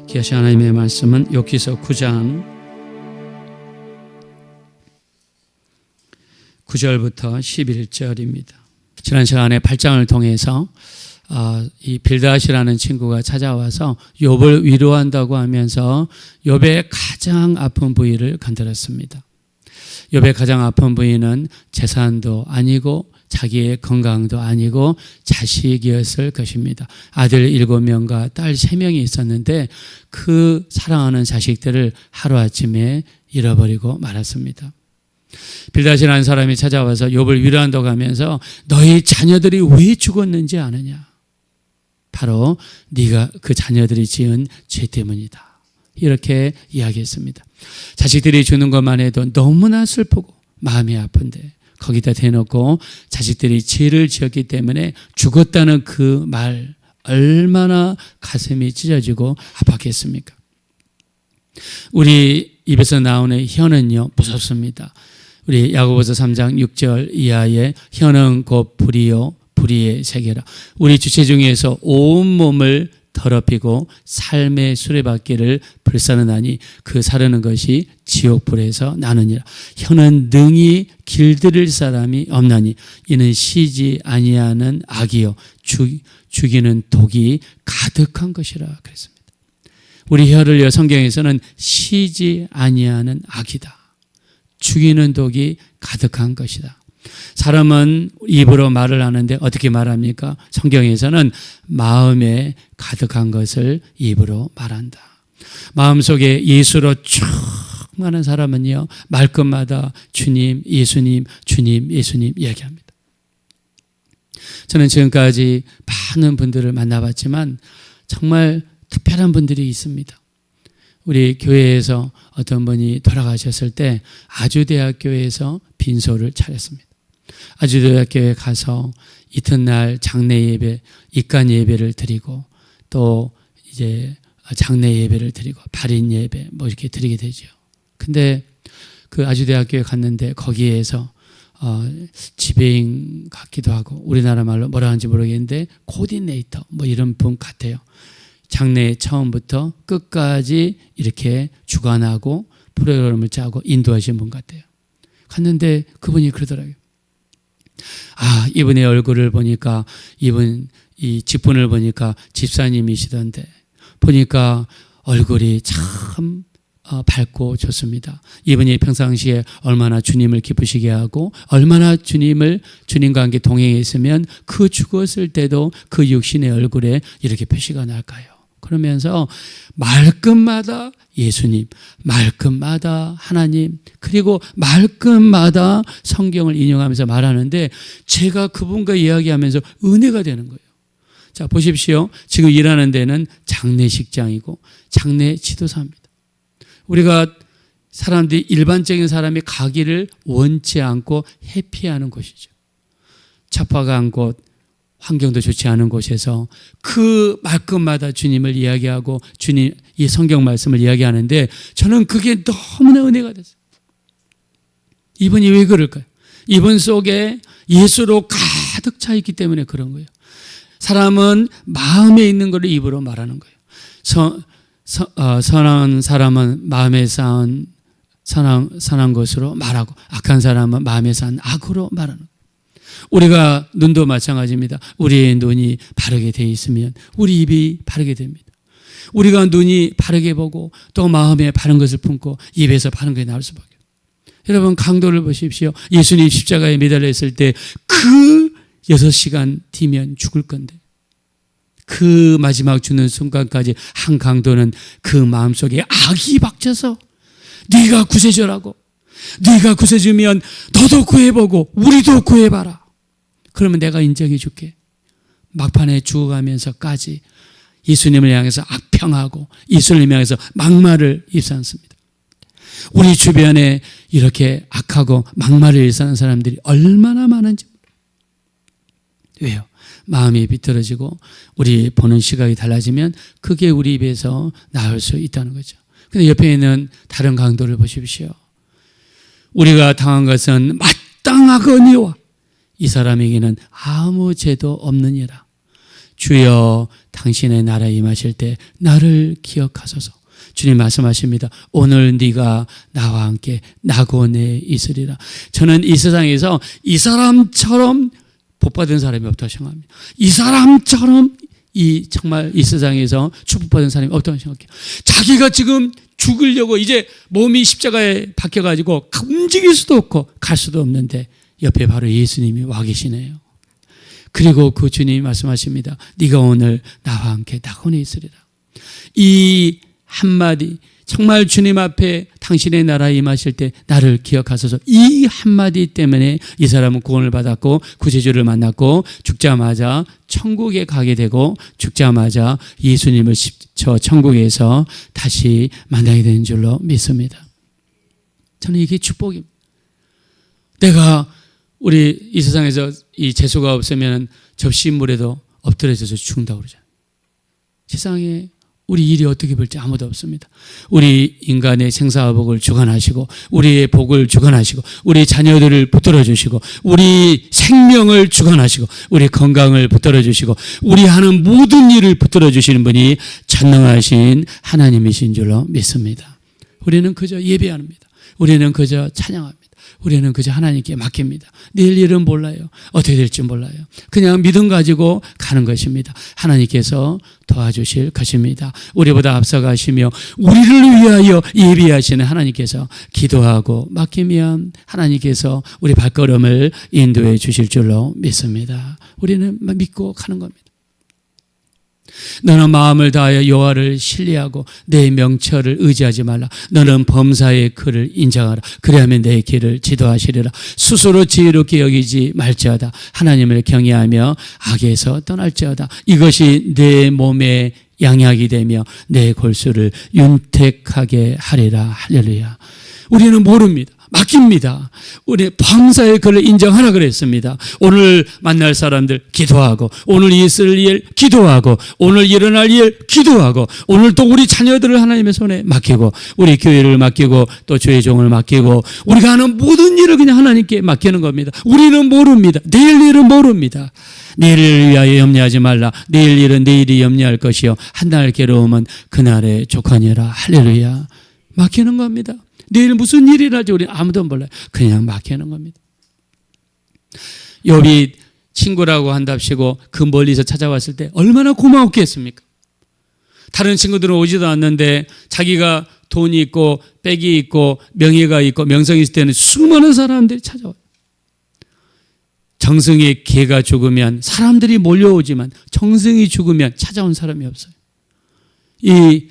기하신 하나님의 말씀은 욥기서 9장 9절부터 11절입니다. 지난 시간에 8장을 통해서 이 빌닷이라는 친구가 찾아와서 욥을 위로한다고 하면서 욥의 가장 아픈 부위를 건드렸습니다. 욥의 가장 아픈 부위는 재산도 아니고 자기의 건강도 아니고 자식이었을 것입니다. 아들 7명과 딸 3명이 있었는데 그 사랑하는 자식들을 하루아침에 잃어버리고 말았습니다. 빌닷이라는 사람이 찾아와서 욥을 위로한다고 하면서 너희 자녀들이 왜 죽었는지 아느냐? 바로 네가 그 자녀들이 지은 죄 때문이다. 이렇게 이야기했습니다. 자식들이 죽는 것만 해도 너무나 슬프고 마음이 아픈데 거기다 대놓고 자식들이 죄를 지었기 때문에 죽었다는 그 말 얼마나 가슴이 찢어지고 아팠겠습니까? 우리 입에서 나오는 혀는요 무섭습니다. 우리 야고보서 3장 6절 이하에 혀는 곧 불이요 불의의 세계라. 우리 주체 중에서 온몸을 더럽히고 삶의 수레바퀴를 불사르나니 그 사르는 것이 지옥불에서 나느니라. 혀는 능히 길들일 사람이 없나니 이는 쉬지 아니하는 악이요 죽이는 독이 가득한 것이라 그랬습니다. 우리 혀를요 성경에서는 쉬지 아니하는 악이다. 죽이는 독이 가득한 것이다. 사람은 입으로 말을 하는데 어떻게 말합니까? 성경에서는 마음에 가득한 것을 입으로 말한다. 마음속에 예수로 충만한 사람은요 말끝마다 주님, 예수님, 주님, 예수님 이야기합니다. 저는 지금까지 많은 분들을 만나봤지만 정말 특별한 분들이 있습니다. 우리 교회에서 어떤 분이 돌아가셨을 때 아주대학교에서 빈소를 차렸습니다. 아주대학교에 가서 이튿날 장례 예배, 입간 예배를 드리고 또 이제 장례 예배를 드리고 발인 예배 뭐 이렇게 드리게 되죠. 근데 그 아주대학교에 갔는데 거기에서 지배인 같기도 하고 우리나라 말로 뭐라 하는지 모르겠는데 코디네이터 뭐 이런 분 같아요. 장례 처음부터 끝까지 이렇게 주관하고 프로그램을 짜고 인도하신 분 같아요. 갔는데 그분이 그러더라고요. 이분의 얼굴을 보니까 이 직분을 보니까 집사님이시던데 보니까 얼굴이 참 밝고 좋습니다. 이분이 평상시에 얼마나 주님을 기쁘시게 하고 얼마나 주님과 함께 동행했으면 그 죽었을 때도 그 육신의 얼굴에 이렇게 표시가 날까요? 그러면서 말끝마다 예수님, 말끝마다 하나님, 그리고 말끝마다 성경을 인용하면서 말하는데 제가 그분과 이야기하면서 은혜가 되는 거예요. 자, 보십시오. 지금 일하는 데는 장례식장이고 장례 지도사입니다. 우리가 사람들이 일반적인 사람이 가기를 원치 않고 회피하는 곳이죠. 차파간 곳, 환경도 좋지 않은 곳에서 그 말끝마다 주님을 이야기하고 주님 이 성경 말씀을 이야기하는데 저는 그게 너무나 은혜가 됐어요. 이분이 왜 그럴까요? 이분 속에 예수로 가득 차 있기 때문에 그런 거예요. 사람은 마음에 있는 것을 입으로 말하는 거예요. 선한 사람은 마음에 쌓은 선한 것으로 말하고 악한 사람은 마음에 쌓은 악으로 말하는 거예요. 우리가 눈도 마찬가지입니다. 우리의 눈이 바르게 돼 있으면 우리 입이 바르게 됩니다. 우리가 눈이 바르게 보고 또 마음에 바른 것을 품고 입에서 바른 것이 나올 수밖에 없어요. 여러분 강도를 보십시오. 예수님 십자가에 매달려 있을 때 그 6시간 뒤면 죽을 건데 그 마지막 죽는 순간까지 한 강도는 그 마음속에 악이 박혀서 네가 구세주라고 네가 구세주면 너도 구해보고 우리도 구해봐라. 그러면 내가 인정해 줄게. 막판에 죽어가면서까지 예수님을 향해서 악평하고 예수님을 향해서 막말을 입사했습니다. 우리 주변에 이렇게 악하고 막말을 일삼는 사람들이 얼마나 많은지. 왜요? 마음이 비틀어지고 우리 보는 시각이 달라지면 그게 우리 입에서 나올 수 있다는 거죠. 근데 옆에 있는 다른 강도를 보십시오. 우리가 당한 것은 마땅하거니와 이 사람에게는 아무 죄도 없느니라. 주여 당신의 나라에 임하실 때 나를 기억하소서. 주님 말씀하십니다. 오늘 네가 나와 함께 낙원에 있으리라. 저는 이 세상에서 이 사람처럼 복받은 사람이 없다고 생각합니다. 이 사람처럼 정말 이 세상에서 축복받은 사람이 없다고 생각해요. 자기가 지금 죽으려고 이제 몸이 십자가에 박혀가지고 움직일 수도 없고 갈 수도 없는데 옆에 바로 예수님이 와 계시네요. 그리고 그 주님이 말씀하십니다. 네가 오늘 나와 함께 낙원에 있으리라. 이 한마디, 정말 주님 앞에 당신의 나라에 임하실 때 나를 기억하소서. 이 한마디 때문에 이 사람은 구원을 받았고 구세주를 만났고 죽자마자 천국에 가게 되고 죽자마자 예수님을 저 천국에서 다시 만나게 되는 줄로 믿습니다. 저는 이게 축복입니다. 내가 우리 이 세상에서 이 재수가 없으면 접시물에도 엎드려져서 죽는다고 그러잖아요. 세상에 우리 일이 어떻게 볼지 아무도 없습니다. 우리 인간의 생사복을 주관하시고 우리의 복을 주관하시고 우리 자녀들을 붙들어 주시고 우리 생명을 주관하시고 우리 건강을 붙들어 주시고 우리 하는 모든 일을 붙들어 주시는 분이 전능하신 하나님이신 줄로 믿습니다. 우리는 그저 예배합니다. 우리는 그저 찬양합니다. 우리는 그저 하나님께 맡깁니다. 내일 일은 몰라요. 어떻게 될지 몰라요. 그냥 믿음 가지고 가는 것입니다. 하나님께서 도와주실 것입니다. 우리보다 앞서가시며 우리를 위하여 예비하시는 하나님께서 기도하고 맡기면 하나님께서 우리 발걸음을 인도해 주실 줄로 믿습니다. 우리는 믿고 가는 겁니다. 너는 마음을 다하여 여호와를 신뢰하고 내 명철을 의지하지 말라. 너는 범사의 그를 인정하라. 그리하면 내 길을 지도하시리라. 스스로 지혜롭게 여기지 말지어다. 하나님을 경외하며 악에서 떠날지어다. 이것이 내 몸의 양약이 되며 내 골수를 윤택하게 하리라. 할렐루야. 우리는 모릅니다. 맡깁니다. 우리 범사의 그를 인정하라 그랬습니다. 오늘 만날 사람들 기도하고 오늘 있을 일 기도하고 오늘 일어날 일 기도하고 오늘 또 우리 자녀들을 하나님의 손에 맡기고 우리 교회를 맡기고 또 주의 종을 맡기고 우리가 하는 모든 일을 그냥 하나님께 맡기는 겁니다. 우리는 모릅니다. 내일 일은 모릅니다. 내일을 위하여 염려하지 말라. 내일 일은 내일이 염려할 것이요 한날 괴로움은 그날의 족하니라. 할렐루야. 맡기는 겁니다. 내일 무슨 일이 날지 우리는 아무도 몰라요. 그냥 맡기는 겁니다. 욥이 친구라고 한답시고 그 멀리서 찾아왔을 때 얼마나 고마웠겠습니까? 다른 친구들은 오지도 않는데 자기가 돈이 있고 빽이 있고 명예가 있고 명성이 있을 때는 수많은 사람들이 찾아와요. 정승의 개가 죽으면 사람들이 몰려오지만 정승이 죽으면 찾아온 사람이 없어요. 이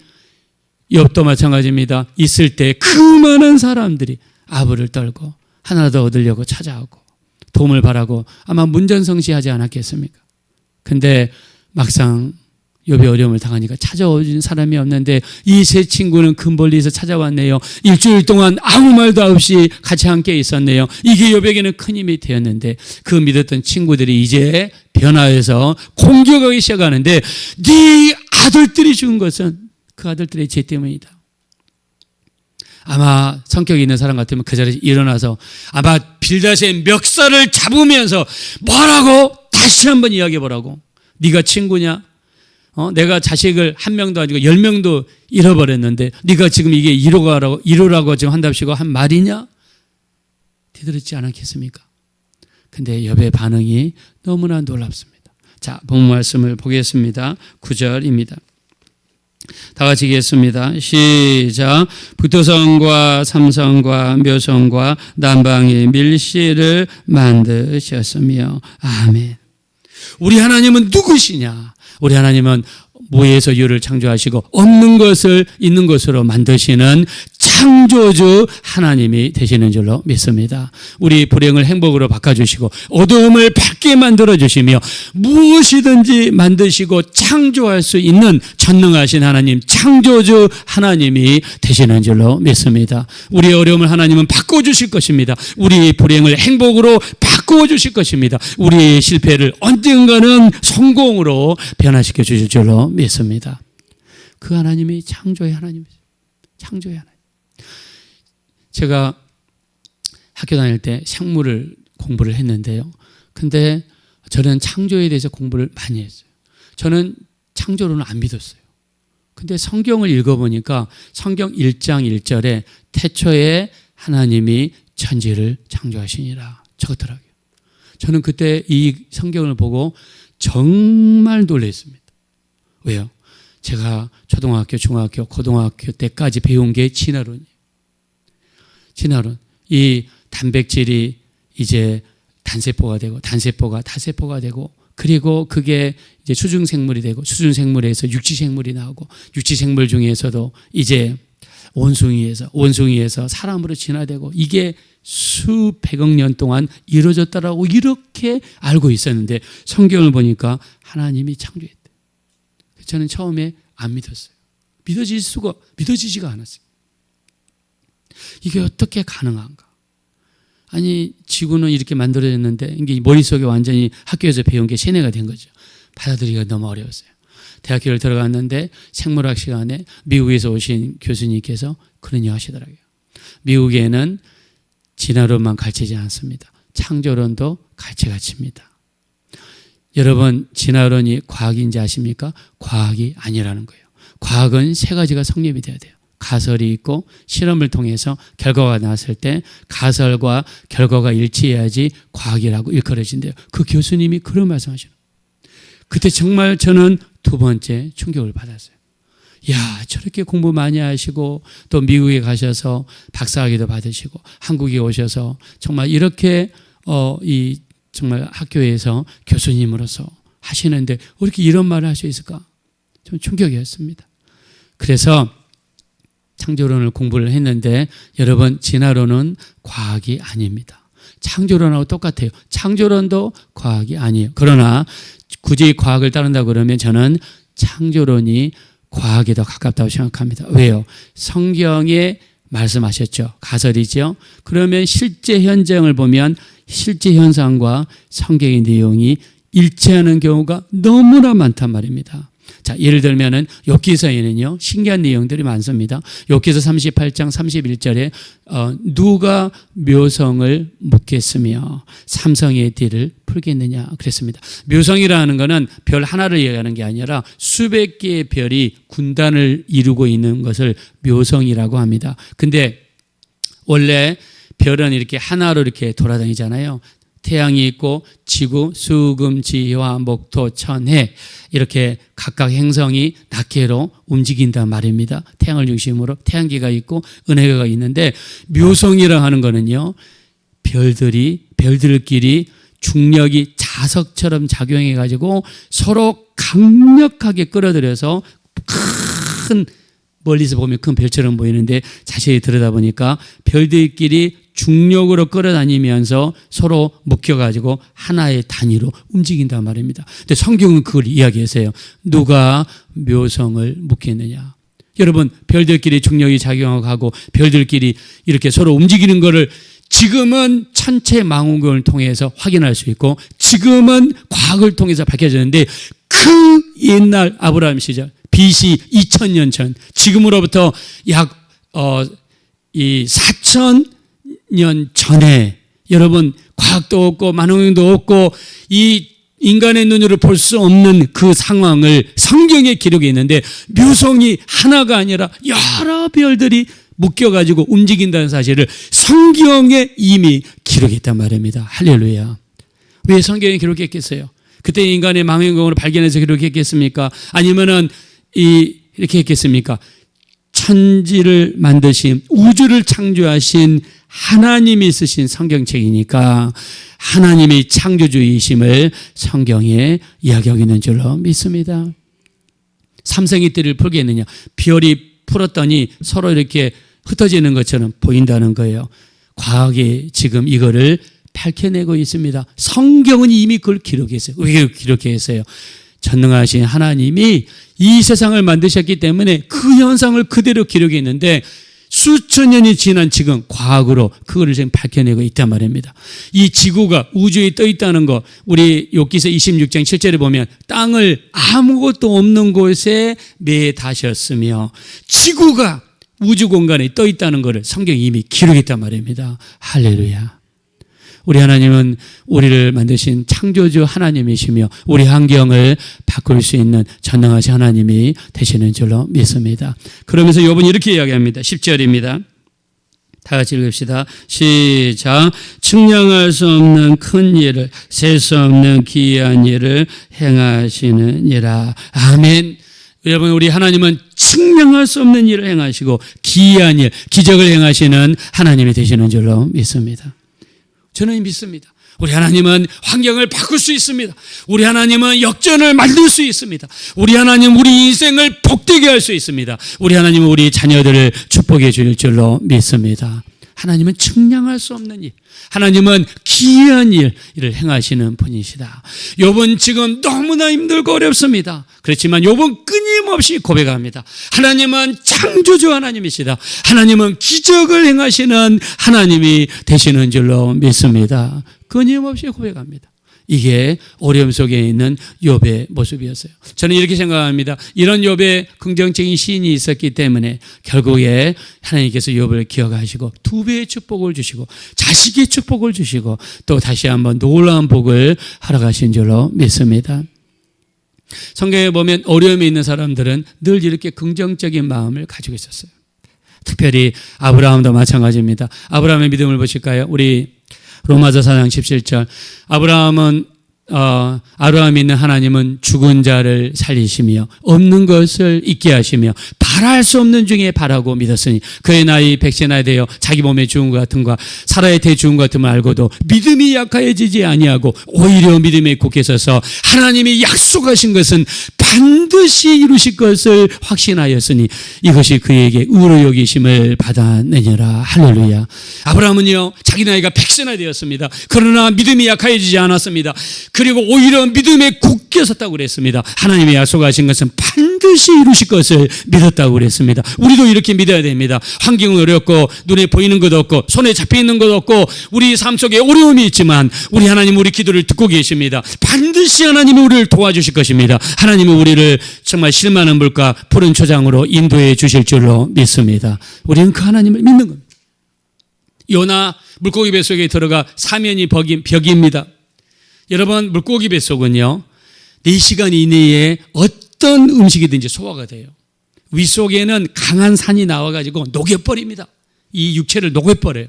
욥도 마찬가지입니다. 있을 때 그 많은 사람들이 아부를 떨고 하나 더 얻으려고 찾아오고 도움을 바라고 아마 문전성시하지 않았겠습니까? 근데 막상 욥이 어려움을 당하니까 찾아오는 사람이 없는데 이 세 친구는 근 멀리서 찾아왔네요. 일주일 동안 아무 말도 없이 같이 함께 있었네요. 이게 욥에게는 큰 힘이 되었는데 그 믿었던 친구들이 이제 변화해서 공격하기 시작하는데 네 아들들이 죽은 것은 그 아들들의 죄 때문이다. 아마 성격이 있는 사람 같으면 그 자리에서 일어나서 아마 빌닷의 멱살을 잡으면서 뭐라고 다시 한번 이야기해 보라고. 네가 친구냐? 내가 자식을 한 명도 아니고 10명도 잃어버렸는데 네가 지금 이게 이루라고 지금 한답시고 한 말이냐? 뒤들었지 않았겠습니까? 근데 욥의 반응이 너무나 놀랍습니다. 자, 본문 말씀을 보겠습니다. 9절입니다. 다 같이 읽겠습니다. 시작. 북토성과 삼성과 묘성과 남방의 밀실을 만드셨으며. 아멘. 우리 하나님은 누구시냐? 우리 하나님은 무에서 유를 창조하시고 없는 것을 있는 것으로 만드시는 창조주 하나님이 되시는 줄로 믿습니다. 우리 불행을 행복으로 바꿔주시고 어두움을 밝게 만들어주시며 무엇이든지 만드시고 창조할 수 있는 전능하신 하나님, 창조주 하나님이 되시는 줄로 믿습니다. 우리의 어려움을 하나님은 바꿔주실 것입니다. 우리의 불행을 행복으로 바꿔주실 것입니다. 우리의 실패를 언젠가는 성공으로 변화시켜 주실 줄로 믿습니다. 그 하나님이 창조의 하나님이세요. 창조의 하나님. 제가 학교 다닐 때 생물을 공부를 했는데요. 근데 저는 창조에 대해서 공부를 많이 했어요. 저는 창조론을 안 믿었어요. 근데 성경을 읽어보니까 성경 1장 1절에 태초에 하나님이 천지를 창조하시니라 적었더라고요. 저는 그때 이 성경을 보고 정말 놀랐습니다. 왜요? 제가 초등학교, 중학교, 고등학교 때까지 배운 게 진화론이에요. 진화론. 이 단백질이 이제 단세포가 되고, 단세포가 다세포가 되고, 그리고 그게 이제 수중생물이 되고, 수중생물에서 육지생물이 나오고, 육지생물 중에서도 이제 원숭이에서 사람으로 진화되고, 이게 수백억 년 동안 이루어졌다라고 이렇게 알고 있었는데, 성경을 보니까 하나님이 창조했대요. 저는 처음에 안 믿었어요. 믿어지지가 않았어요. 이게 어떻게 가능한가? 아니, 지구는 이렇게 만들어졌는데 이게 머릿속에 완전히 학교에서 배운 게 세뇌가 된 거죠. 받아들이기가 너무 어려웠어요. 대학교를 들어갔는데 생물학 시간에 미국에서 오신 교수님께서 그런 얘기 하시더라고요. 미국에는 진화론만 가르치지 않습니다. 창조론도 가르칩니다. 여러분, 진화론이 과학인지 아십니까? 과학이 아니라는 거예요. 과학은 세 가지가 성립이 돼야 돼요. 가설이 있고 실험을 통해서 결과가 나왔을 때 가설과 결과가 일치해야지 과학이라고 일컬어진대요. 그 교수님이 그런 말씀하시는 거예요. 그때 정말 저는 두 번째 충격을 받았어요. 야, 저렇게 공부 많이 하시고 또 미국에 가셔서 박사학위도 받으시고 한국에 오셔서 정말 이렇게 정말 학교에서 교수님으로서 하시는데 어떻게 이런 말을 할 수 있을까? 좀 충격이었습니다. 그래서 창조론을 공부를 했는데 여러분, 진화론은 과학이 아닙니다. 창조론하고 똑같아요. 창조론도 과학이 아니에요. 그러나 굳이 과학을 따른다 그러면 저는 창조론이 과학에 더 가깝다고 생각합니다. 왜요? 성경에 말씀하셨죠. 가설이죠. 그러면 실제 현장을 보면 실제 현상과 성경의 내용이 일치하는 경우가 너무나 많단 말입니다. 자, 예를 들면은 욥기서에는요, 신기한 내용들이 많습니다. 욥기서 38장 31절에 누가 묘성을 묻겠으며 삼성의 띠를 풀겠느냐 그랬습니다. 묘성이라는 것은 별 하나를 얘기하는 게 아니라 수백 개의 별이 군단을 이루고 있는 것을 묘성이라고 합니다. 근데 원래 별은 이렇게 하나로 이렇게 돌아다니잖아요. 태양이 있고 지구, 수금, 지화, 목토, 천, 해 이렇게 각각 행성이 낱개로 움직인단 말입니다. 태양을 중심으로 태양계가 있고 은하계가 있는데 묘성이라고 하는 거는요, 별들끼리 중력이 자석처럼 작용해 가지고 서로 강력하게 끌어들여서 큰, 멀리서 보면 큰 별처럼 보이는데 자세히 들여다보니까 별들끼리 중력으로 끌어다니면서 서로 묶여가지고 하나의 단위로 움직인단 말입니다. 근데 성경은 그걸 이야기하세요. 누가 묘성을 묶겠느냐. 여러분, 별들끼리 중력이 작용하고 별들끼리 이렇게 서로 움직이는 거를 지금은 천체 망원경을 통해서 확인할 수 있고 지금은 과학을 통해서 밝혀졌는데 그 옛날 아브라함 시절 BC 2000년 전, 지금으로부터 약 4000년 전에 여러분, 과학도 없고 망원경도 없고 이 인간의 눈으로 볼 수 없는 그 상황을 성경에 기록해 있는데 묘성이 하나가 아니라 여러 별들이 묶여가지고 움직인다는 사실을 성경에 이미 기록했단 말입니다. 할렐루야. 왜 성경에 기록했겠어요? 그때 인간의 망원경으로 발견해서 기록했겠습니까? 아니면은 이렇게 했겠습니까? 천지를 만드신, 우주를 창조하신 하나님이 쓰신 성경책이니까 하나님의 창조주이심을 성경에 이야기하고 있는 줄로 믿습니다. 삼성의 띠를 풀겠느냐? 별이 풀었더니 서로 이렇게 흩어지는 것처럼 보인다는 거예요. 과학이 지금 이거를 밝혀내고 있습니다. 성경은 이미 그걸 기록했어요. 왜 기록했어요? 전능하신 하나님이 이 세상을 만드셨기 때문에 그 현상을 그대로 기록했는데 수천 년이 지난 지금 과학으로 그거를 지금 밝혀내고 있단 말입니다. 이 지구가 우주에 떠 있다는 거, 우리 욥기서 26장 7절에 보면 땅을 아무것도 없는 곳에 매다셨으며 지구가 우주 공간에 떠 있다는 것을 성경이 이미 기록했단 말입니다. 할렐루야. 우리 하나님은 우리를 만드신 창조주 하나님이시며 우리 환경을 바꿀 수 있는 전능하신 하나님이 되시는 줄로 믿습니다. 그러면서 욥은 이렇게 이야기합니다. 10절입니다. 다 같이 읽읍시다. 시작. 측량할 수 없는 큰 일을, 셀 수 없는 기이한 일을 행하시느니라. 아멘. 여러분, 우리 하나님은 측량할 수 없는 일을 행하시고 기이한 일, 기적을 행하시는 하나님이 되시는 줄로 믿습니다. 저는 믿습니다. 우리 하나님은 환경을 바꿀 수 있습니다. 우리 하나님은 역전을 만들 수 있습니다. 우리 하나님 우리 인생을 복되게 할 수 있습니다. 우리 하나님은 우리 자녀들을 축복해 줄 줄로 믿습니다. 하나님은 측량할 수 없는 일, 하나님은 기이한 일을 행하시는 분이시다. 욥은 지금 너무나 힘들고 어렵습니다. 그렇지만 욥은 끊임없이 고백합니다. 하나님은 창조주 하나님이시다. 하나님은 기적을 행하시는 하나님이 되시는 줄로 믿습니다. 끊임없이 고백합니다. 이게 어려움 속에 있는 욥의 모습이었어요. 저는 이렇게 생각합니다. 이런 욥의 긍정적인 시인이 있었기 때문에 결국에 하나님께서 욥을 기억하시고 2배의 축복을 주시고 자식의 축복을 주시고 또 다시 한번 놀라운 복을 허락하신 줄로 믿습니다. 성경에 보면 어려움이 있는 사람들은 늘 이렇게 긍정적인 마음을 가지고 있었어요. 특별히 아브라함도 마찬가지입니다. 아브라함의 믿음을 보실까요? 우리 로마서 4장 17절. 아브라함이 있는 하나님은 죽은 자를 살리시며 없는 것을 있게 하시며 바랄 수 없는 중에 바라고 믿었으니 그의 나이 100세 나이 되어 자기 몸에 죽은 것 같음과 사라의 태 죽은 것 같음을 알고도 믿음이 약하여지지 아니하고 오히려 믿음에 굳게 서서 하나님이 약속하신 것은 반드시 이루실 것을 확신하였으니 이것이 그에게 의로 여기심을 받아내니라. 할렐루야. 아브라함은요 자기 나이가 100세나 되었습니다. 그러나 믿음이 약하여지지 않았습니다. 그리고 오히려 믿음에 굳게 섰다고 그랬습니다. 하나님이 약속하신 것은 반드시 이루실 것을 믿었다고 그랬습니다. 우리도 이렇게 믿어야 됩니다. 환경은 어렵고 눈에 보이는 것 없고 손에 잡혀있는 것 없고 우리 삶 속에 어려움이 있지만 우리 하나님 우리 기도를 듣고 계십니다. 반드시 하나님이 우리를 도와주실 것입니다. 하나님이 우리를 정말 실만한 물과 푸른 초장으로 인도해 주실 줄로 믿습니다. 우리는 그 하나님을 믿는 겁니다. 요나 물고기 뱃속에 들어가 사면이 벽입니다. 여러분, 물고기 뱃속은요 4시간 이내에 어떤 음식이든지 소화가 돼요. 윗속에는 강한 산이 나와가지고 녹여버립니다. 이 육체를 녹여버려요.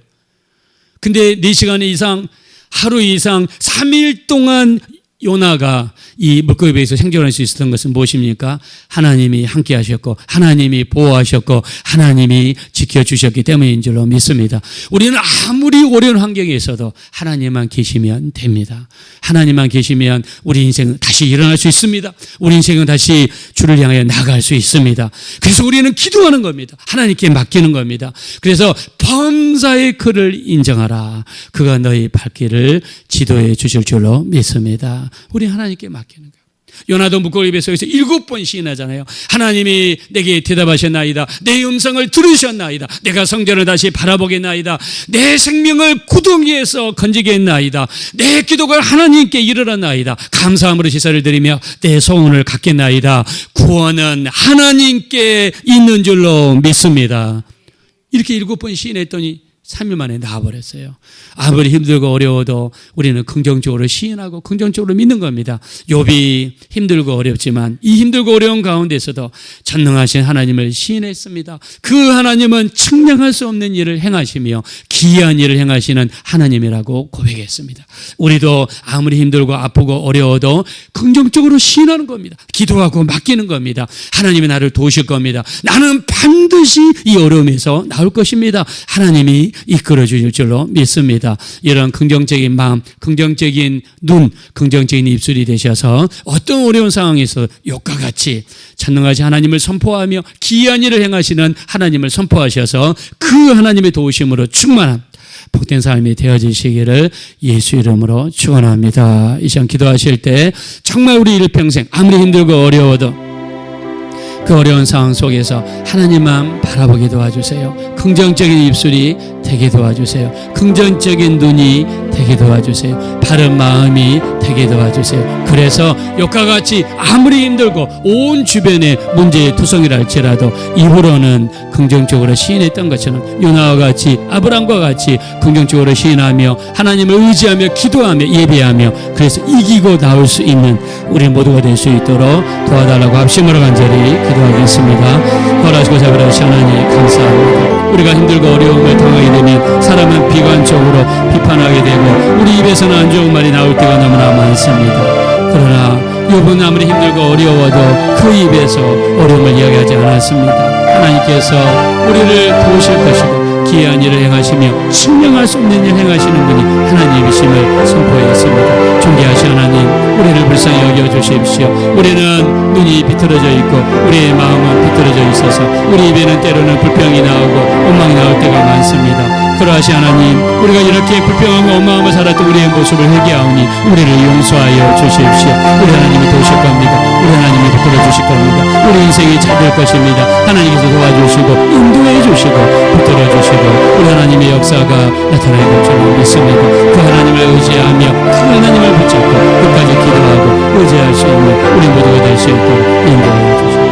근데 4시간 이상, 하루 이상 3일 동안 요나가 이 물고기 배에서 생존할 수 있었던 것은 무엇입니까? 하나님이 함께 하셨고 하나님이 보호하셨고 하나님이 지켜주셨기 때문인 줄로 믿습니다. 우리는 아무리 어려운 환경에 있어도 하나님만 계시면 됩니다. 하나님만 계시면 우리 인생은 다시 일어날 수 있습니다. 우리 인생은 다시 주를 향하여 나아갈 수 있습니다. 그래서 우리는 기도하는 겁니다. 하나님께 맡기는 겁니다. 그래서 범사의 그를 인정하라. 그가 너희 발길을 지도해 주실 줄로 믿습니다. 우리 하나님께 맡기는 거예요. 요나도 물고기 뱃속에서 7번 시인하잖아요. 하나님이 내게 대답하셨나이다. 내 음성을 들으셨나이다. 내가 성전을 다시 바라보겠나이다. 내 생명을 구덩이에서 건지겠나이다. 내 기도가 하나님께 이르렀나이다. 감사함으로 제사를 드리며 내 소원을 갖겠나이다. 구원은 하나님께 있는 줄로 믿습니다. 이렇게 7번 시인했더니 3일 만에 나와버렸어요. 아무리 힘들고 어려워도 우리는 긍정적으로 시인하고 긍정적으로 믿는 겁니다. 욥이 힘들고 어렵지만 이 힘들고 어려운 가운데서도 전능하신 하나님을 시인했습니다. 그 하나님은 측량할 수 없는 일을 행하시며 기이한 일을 행하시는 하나님이라고 고백했습니다. 우리도 아무리 힘들고 아프고 어려워도 긍정적으로 시인하는 겁니다. 기도하고 맡기는 겁니다. 하나님이 나를 도우실 겁니다. 나는 반드시 이 어려움에서 나올 것입니다. 하나님이 이끌어 주실 줄로 믿습니다. 이런 긍정적인 마음, 긍정적인 눈, 긍정적인 입술이 되셔서 어떤 어려운 상황에서 욥과 같이 전능하신 하나님을 선포하며 기이한 일을 행하시는 하나님을 선포하셔서 그 하나님의 도우심으로 충만한 복된 삶이 되어지시기를 예수 이름으로 축원합니다. 이 시간 기도하실 때 정말 우리 일평생 아무리 힘들고 어려워도 그 어려운 상황 속에서 하나님만 바라보게 도와주세요. 긍정적인 입술이 되게 도와주세요. 긍정적인 눈이 되게 도와주세요. 바른 마음이 되게 도와주세요. 그래서 욕과 같이 아무리 힘들고 온 주변에 문제의 투성이라 할지라도 입으로는 긍정적으로 시인했던 것처럼 요나와 같이 아브람과 같이 긍정적으로 시인하며 하나님을 의지하며 기도하며 예배하며 그래서 이기고 나올 수 있는 우리 모두가 될 수 있도록 도와달라고 합심으로 간절히 기도하겠습니다. 허락하시고 자비로우신 하나님 감사합니다. 우리가 힘들고 어려움을 당하게 되면 사람은 비관적으로 비판하게 되고 우리 입에서는 안 좋은 말이 나올 때가 너무나 많습니다. 그러나 욥은 아무리 힘들고 어려워도 그 입에서 어려움을 이야기하지 않았습니다. 하나님께서 우리를 도우실 것이고 기이한 일을 행하시며 증명할 수 없는 일을 행하시는 분이 하나님이심을 선포했습니다. 존귀하신 하나님, 우리를 불쌍히 여겨주십시오. 우리는 눈이 비틀어져 있고 우리의 마음은 비틀어져 있어서 우리 입에는 때로는 불평이 나오고 원망이 나올 때가 많습니다. 그러하신 하나님, 우리가 이렇게 불평하고 원망하며 살았던 우리의 모습을 회개하오니 우리를 용서하여 주십시오. 우리 하나님이 도우실 겁니다. 우리 하나님이 붙들어 주실 겁니다. 우리 인생이 잘 될 것입니다. 하나님께서 도와주시고 인도해 주시고 붙들어 주시고 우리 하나님의 역사가 나타나는 줄 믿습니다. 그 하나님을 의지하며 그 하나님을 붙잡고 끝까지 기도하고 의지할 수 있는 우리 모두가 될 수 있도록 인도하여 주십시오.